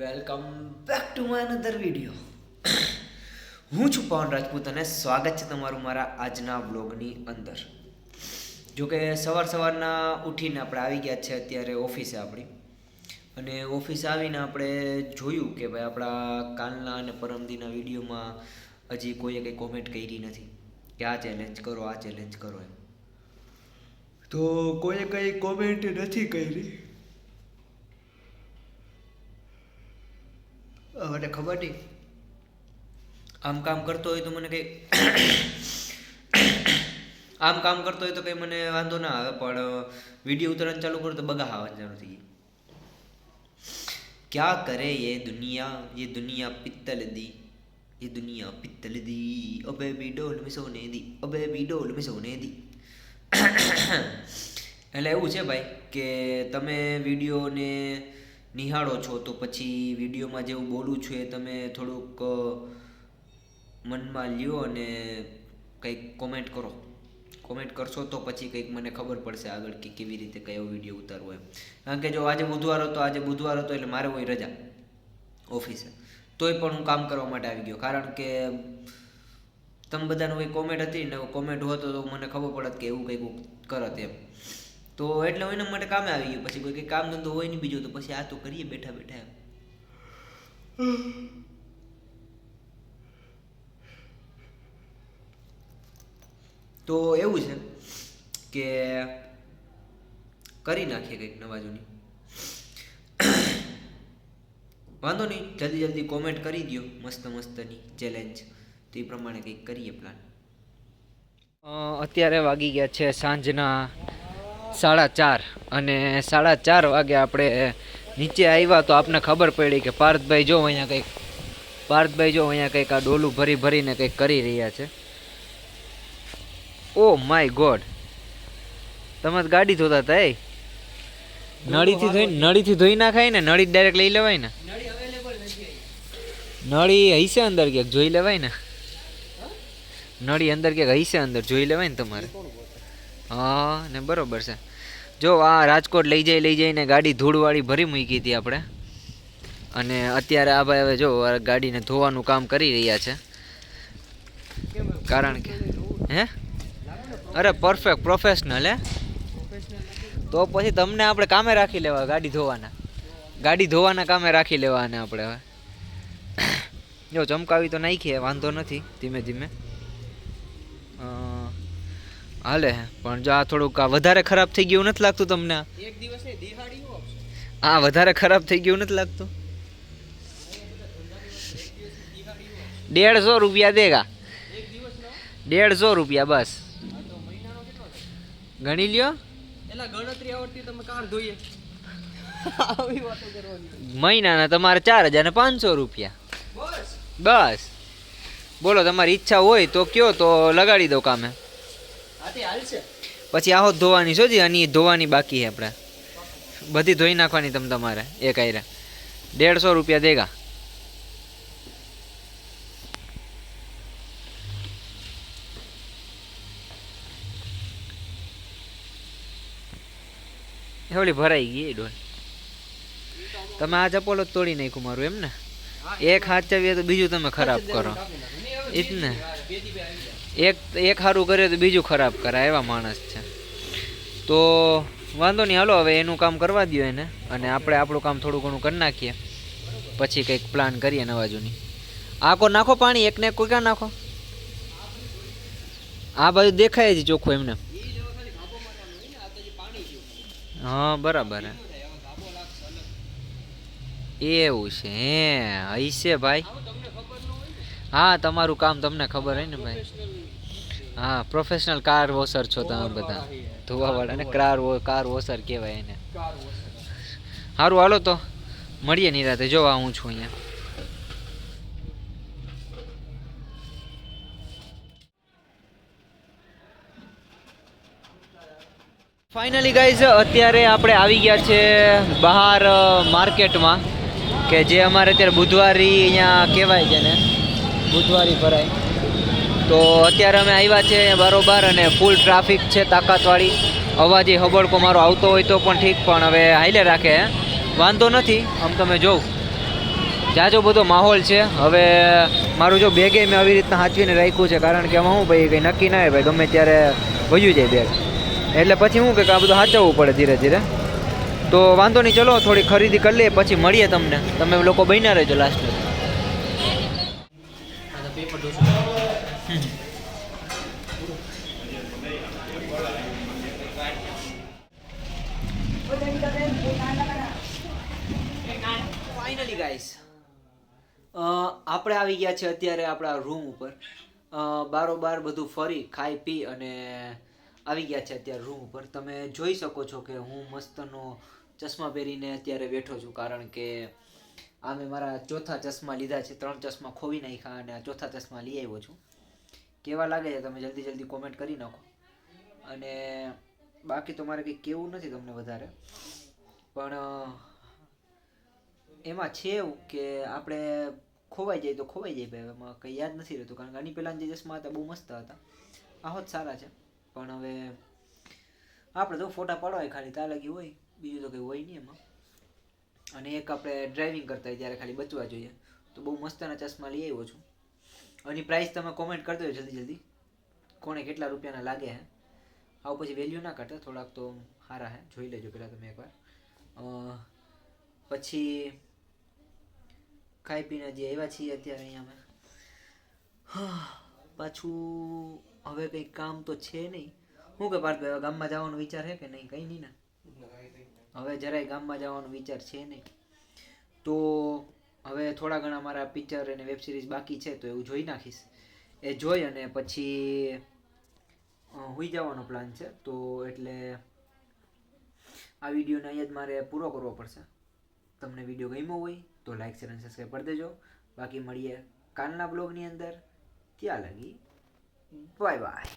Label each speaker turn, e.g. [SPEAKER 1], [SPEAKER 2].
[SPEAKER 1] Welcome back to my another video. હું છું પવન રાજપૂત અને સ્વાગત છે તમારું મારા આજના બ્લોગની અંદર. જોકે સવારના ઉઠીને આપણે આવી ગયા છે અત્યારે ઓફિસે આપણી, અને ઓફિસે આવીને આપણે જોયું કે ભાઈ આપણા કાલના અને પરમદીના વિડીયોમાં હજી કોઈએ કંઈ કોમેન્ટ કરી નથી કે આ ચેલેન્જ કરો આ ચેલેન્જ કરો એમ. તો કોઈએ કંઈ કોમેન્ટ નથી કરી. મને ખબર નહીં, આમ કામ કરતો હોય તો મને કંઈ આમ કામ કરતો હોય તો કંઈ મને વાંધો ના આવે, પણ વિડીયો ઉતારવાનું ચાલુ કરું તો બગા આવવાનું થઈ ગઈ. क्या करे ये दुनिया पित्तल दी, ये दुनिया पित्तल दी, ओ बेबी डोल में सोने दी, ओ बेबी डोल में सोने दी. એટલે એવું છે ભાઈ કે તમે વિડીયોને નિહાળો છો તો પછી વિડીયોમાં જેવું બોલું છું એ તમે થોડુંક મનમાં લ્યો અને કંઈક કોમેન્ટ કરો. કોમેન્ટ કરશો તો પછી કંઈક મને ખબર પડશે આગળ કે કેવી રીતે કયો વિડીયો ઉતારવો એમ. કારણ કે જો આજે બુધવાર હતો એટલે મારે હોય રજા ઓફિસે, તોય પણ હું કામ કરવા માટે આવી ગયો. કારણ કે તમે બધાનો કંઈ કોમેન્ટ હતી ને કોમેન્ટ હોતો તો મને ખબર પડત કે એવું કંઈક કરત એમ. તો એટલે હું એના માટે કામે આવી ગયો. પછી કોઈ કંઈ કામ ધંધો હોય નહીં બીજું તો પછી આ તો કરીએ બેઠા બેઠા એમ. તો એવું છે કે કરી નાખીએ કંઈક નવા જૂની. વાંધો નહીં, જલ્દી કોમેન્ટ કરી દો મસ્તની ચેલેન્જ, તો એ પ્રમાણે કંઈક કરીએ પ્લાન. અત્યારે વાગી ગયા છે સાંજના 4:30 અને 4:30 વાગે આપણે નીચે આવ્યા તો આપને ખબર પડી કે પાર્થભાઈ જો અહીંયા કંઈક આ ડોલું ભરીને કંઈક કરી રહ્યા છે. ઓ માય ગોડ, તમે ગાડી ધોતા હતા એ નળીથી ધોઈ નાખાય ને, નળી ડાયરેક્ટ લઈ લેવાય ને. નળી હૈસે અંદર ક્યાંક જોઈ લેવાય ને, નળી અંદર ક્યાંક હૈસે અંદર જોઈ લેવાય ને તમારે. હા ને બરોબર છે. જો આ રાજકોટ લઈ જઈને ગાડી ધૂળવાળી ભરી મૂકી હતી આપણે, અને અત્યારે આ ભાઈ હવે જો ગાડીને ધોવાનું કામ કરી રહ્યા છે. કારણ કે અરે પરફેક્ટ પ્રોફેશનલ તો પછી તમને આપણે કામે રાખી લેવા, ગાડી ધોવાના કામે રાખી લેવાને આપણે. હવે જો ચમકાવી તો નાખીએ, વાંધો નથી, ધીમે હાલે. પણ જો આ થોડુંક વધારે ખરાબ થઈ ગયું નથી લાગતું તમને? હા વધારે ખરાબ થઈ ગયું નથી લાગતું? 150 રૂપિયા દેગા, 150 રૂપિયા બસ. ગણી લ્યો. મહિનાના તમારે 4500 રૂપિયા બસ. બોલો તમારી ઈચ્છા હોય તો કયો, તો લગાડી દો કામે. પછી આહો ધોવાની છો જી, આની ધોવાની બાકી છે આપણે, બધી ધોઈ નાખવાની તમારે એક આયરા. 150 રૂપિયા દેગા. ઓલી ભરાઈ ગઈ ડોલ. તમે આ ચપ્પલ જ તોડી નાખ્યું મારું એમ ને? એક હાચવીએ તો બીજું તમે ખરાબ કરો એ જ ને. એક સારું કરે તો બીજું ખરાબ કરાય, એવા માણસ છે. તો વાંધો નહીં, હાલો હવે એનું કામ કરવા દો એને, અને આપણે આપણું કામ થોડું ઘણું કરી નાખીએ, પછી કંઈક પ્લાન કરીએ નવા જૂની. આખો નાખો પાણી, એકને કોઈ ક્યાં નાખો, આ બાજુ દેખાય જ ચોખ્ખું એમને. હા બરાબર એવું છે હશે ભાઈ. હા તમારું કામ તમને ખબર હોય ને ભાઈ. હા પ્રોફેશનલ કાર વોશર છો તમે બધા, ધોવાવાળા ને કાર વોશર કહેવાય એને. સારું હાલો તો મળીએ નિરાતે. જોવા હું છું અહીંયા. ફાઇનલી ગાઈઝ અત્યારે આપણે આવી ગયા છે બહાર માર્કેટમાં, કે જે અમારે અત્યારે બુધવારી અહીંયા કહેવાય છે ને, બુધવારી ભરાય. તો અત્યારે અમે આવ્યા છે બરોબર, અને ફૂલ ટ્રાફિક છે તાકાતવાળી. અવાજ હબડકો મારો આવતો હોય તો પણ ઠીક, પણ હવે હાઈલે રાખે વાંધો નથી. આમ તમે જોઉં જાજો બધો માહોલ છે. હવે મારું જો બેગે મેં આવી રીતના સાચવીને રાખ્યું છે, કારણ કે આમાં શું ભાઈ કંઈ નક્કી ના હોય ભાઈ, ગમે ત્યારે વયું જાય બેગ, એટલે પછી શું કે આ બધું સાચવવું પડે ધીરે ધીરે. તો વાંધો નહીં, ચલો થોડી ખરીદી કરી લઈએ, પછી મળીએ તમને. તમે લોકો બન્યા રહેજો લાસ્ટ. ફાઇનલી ગાઈસ આપણે આવી ગયા છે અત્યારે આપણા રૂમ ઉપર. બારોબાર બધું ફરી ખાઈ પી અને આવી ગયા છે અત્યારે રૂમ ઉપર. તમે જોઈ શકો છો કે હું મસ્તનો ચશ્મા પહેરીને અત્યારે બેઠો છું, કારણ કે આ મેં મારા ચોથા ચશ્મા લીધા છે. 3 ચશ્મા ખોવી નાખ્યા અને આ ચોથા ચશ્મા લઈ આવ્યો છું. કેવા લાગે છે તમે જલ્દી કોમેન્ટ કરી નાખો. અને બાકી તો મારે કંઈ કેવું નથી તમને વધારે, પણ એમાં છે એવું કે આપણે ખોવાઈ જાય તો ખોવાઈ જાય ભાઈ, એમાં કંઈ યાદ નથી રહેતું. કારણ કે આની પહેલાં જે ચશ્મા હતા બહુ મસ્ત હતા, આહો જ સારા છે. પણ હવે આપણે તો ફોટા પાડવા ખાલી તાલગી હોય, બીજું તો કંઈ હોય નહીં એમાં. અને એક આપણે ડ્રાઇવિંગ કરતા હોય ત્યારે ખાલી બચવા જોઈએ. તો બહુ મસ્તના ચશ્મા લઈ આવ્યો છું. આની પ્રાઇસ તમે કોમેન્ટ કરી દો જલ્દી, કોને કેટલા રૂપિયાના લાગે હે. આવું પછી વેલ્યુ ના કાઢે, થોડાક તો સારા હે, જોઈ લેજો પહેલાં તમે એકવાર. પછી ખાઈ પીને જે આવ્યા છીએ અત્યારે અહીંયા અમે. પાછું હવે કંઈ કામ તો છે નહીં. શું કે પાર્થભાઈ, હવે ગામમાં જવાનો વિચાર છે કે નહીં? કંઈ નહીં ને, હવે જરાય ગામમાં જવાનો વિચાર છે નહીં. તો હવે થોડા ઘણા મારા પિક્ચર અને વેબ સિરીઝ બાકી છે, તો એવું જોઈ નાખીશ. એ જોઈ અને પછી હોઈ જવાનો પ્લાન છે. તો એટલે આ વિડીયોને અહીંયા જ મારે પૂરો કરવો પડશે. તમને વિડીયો ગમ્યો હોય તો લાઈક શેર અને સબસ્ક્રાઈબ કરી દેજો. બાકી મળીએ કાલના બ્લોગની અંદર. ત્યાં લગી બાય બાય.